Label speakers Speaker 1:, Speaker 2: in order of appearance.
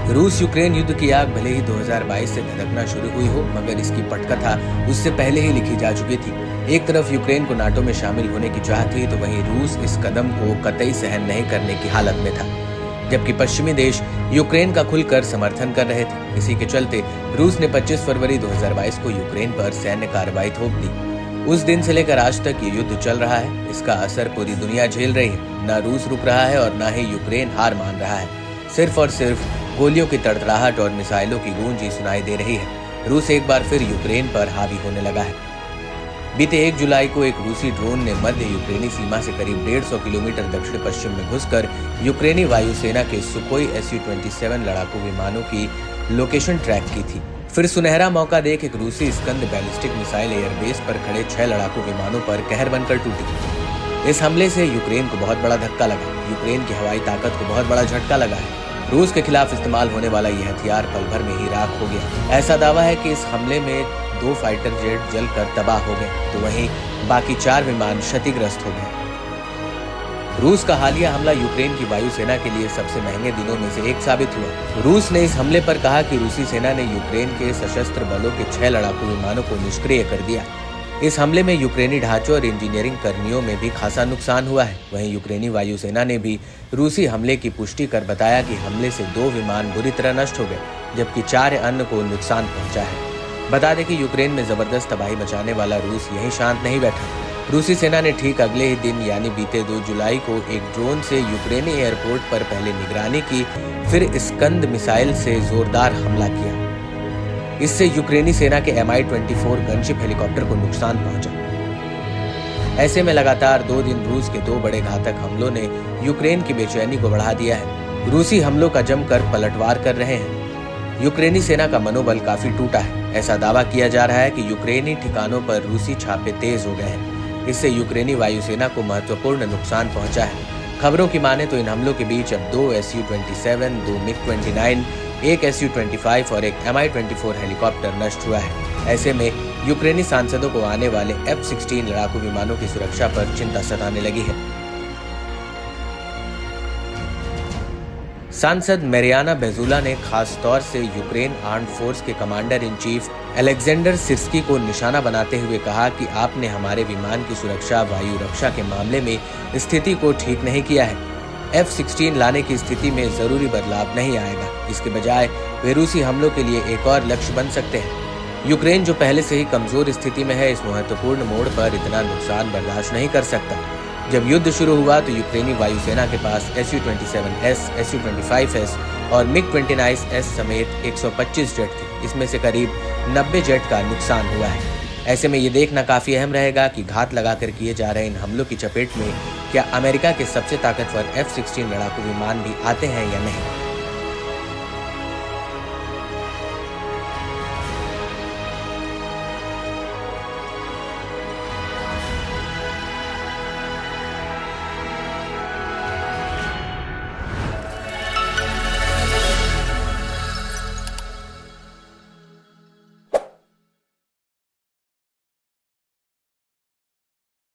Speaker 1: रूस यूक्रेन युद्ध की आग भले ही 2022 से धधकना शुरू हुई हो, मगर इसकी पटकथा उससे पहले ही लिखी जा चुकी थी। एक तरफ यूक्रेन को नाटो में शामिल होने की चाह थी, तो वहीं रूस इस कदम को कतई सहन नहीं करने की हालत में था, जबकि पश्चिमी देश यूक्रेन का खुलकर समर्थन कर रहे थे। इसी के चलते रूस ने 25 फरवरी 2022 को यूक्रेन पर सैन्य कार्रवाई थोप दी। उस दिन से लेकर आज तक ये युद्ध चल रहा है। इसका असर पूरी दुनिया झेल रही है। न रूस रुक रहा है और न ही यूक्रेन हार मान रहा है। सिर्फ और सिर्फ गोलियों की तड़तड़ाहट और मिसाइलों की गूंज ही सुनाई दे रही है। रूस एक बार फिर यूक्रेन पर हावी होने लगा है। बीते 1 जुलाई को एक रूसी ड्रोन ने मध्य यूक्रेनी सीमा से करीब 150 किलोमीटर दक्षिण पश्चिम में घुसकर यूक्रेनी वायुसेना के सुकोई Su-27 लड़ाकू विमानों की लोकेशन ट्रैक की थी। फिर सुनहरा मौका देख एक रूसी स्कंद बैलिस्टिक मिसाइल एयरबेस पर खड़े 6 लड़ाकू विमानों पर कहर बनकर टूटी। इस हमले से यूक्रेन को बहुत बड़ा धक्का लगा। यूक्रेन की हवाई ताकत को बहुत बड़ा झटका लगा है। रूस के खिलाफ इस्तेमाल होने वाला यह हथियार पल भर में ही राख हो गया। ऐसा दावा है कि इस हमले में 2 फाइटर जेट जलकर तबाह हो गए, तो वहीं बाकी 4 विमान क्षतिग्रस्त हो गए। रूस का हालिया हमला यूक्रेन की वायुसेना के लिए सबसे महंगे दिनों में से एक साबित हुआ। रूस ने इस हमले पर कहा कि रूसी सेना ने यूक्रेन के सशस्त्र बलों के 6 लड़ाकू विमानों को निष्क्रिय कर दिया। इस हमले में यूक्रेनी ढांचों और इंजीनियरिंग कर्मियों में भी खासा नुकसान हुआ है। वहीं यूक्रेनी वायुसेना ने भी रूसी हमले की पुष्टि कर बताया कि हमले से 2 विमान बुरी तरह नष्ट हो गए, जबकि 4 अन्य को नुकसान पहुंचा है। बता दें कि यूक्रेन में जबरदस्त तबाही मचाने वाला रूस यहीं शांत नहीं बैठा। रूसी सेना ने ठीक अगले ही दिन यानी बीते 2 जुलाई को एक ड्रोन से यूक्रेनी एयरपोर्ट पर पहले निगरानी की, फिर स्कंद मिसाइल से जोरदार हमला किया। इससे यूक्रेनी सेना के Mi-24 गनशिप हेलीकॉप्टर को नुकसान पहुंचा। ऐसे में लगातार 2 दिन रूस के 2 बड़े घातक हमलों ने यूक्रेन की बेचैनी को बढ़ा दिया है। रूसी हमलों का जमकर पलटवार कर रहे हैं। यूक्रेनी सेना का मनोबल काफी टूटा है। ऐसा दावा किया जा रहा है कि यूक्रेनी ठिकानों पर रूसी छापे तेज हो गए हैं। इससे यूक्रेनी वायुसेना को महत्वपूर्ण नुकसान पहुंचा है। खबरों की माने तो इन हमलों के बीच अब 2 Su-27, 2 MiG-29, एक Su-25 और एक Mi-24 हेलीकॉप्टर नष्ट हुआ है। ऐसे में यूक्रेनी सांसदों को आने वाले F-16 लड़ाकू विमानों की सुरक्षा पर चिंता सताने लगी है। सांसद मैरियाना बेजुला ने खास तौर से यूक्रेन आर्म्ड फोर्स के commander in chief Alexander Syrskyi को निशाना बनाते हुए कहा कि आपने हमारे विमान की सुरक्षा वायु रक्षा के मामले में स्थिति को ठीक नहीं किया है। F-16 लाने की स्थिति में जरूरी बदलाव नहीं आएगा। इसके बजाय वे रूसी हमलों के लिए एक और लक्ष्य बन सकते हैं। यूक्रेन जो पहले से ही कमजोर स्थिति में है, इस महत्वपूर्ण मोड़ पर इतना नुकसान बर्दाश्त नहीं कर सकता। जब युद्ध शुरू हुआ तो यूक्रेनी वायुसेना के पास Su-27S, Su-25S और MiG-29S समेत 125 जेट थे। इसमें से करीब 90 जेट का नुकसान हुआ है। ऐसे में ये देखना काफी अहम रहेगा कि घात लगाकर किए जा रहे इन हमलों की चपेट में क्या अमेरिका के सबसे ताकतवर F-16 लड़ाकू विमान भी आते हैं या नहीं।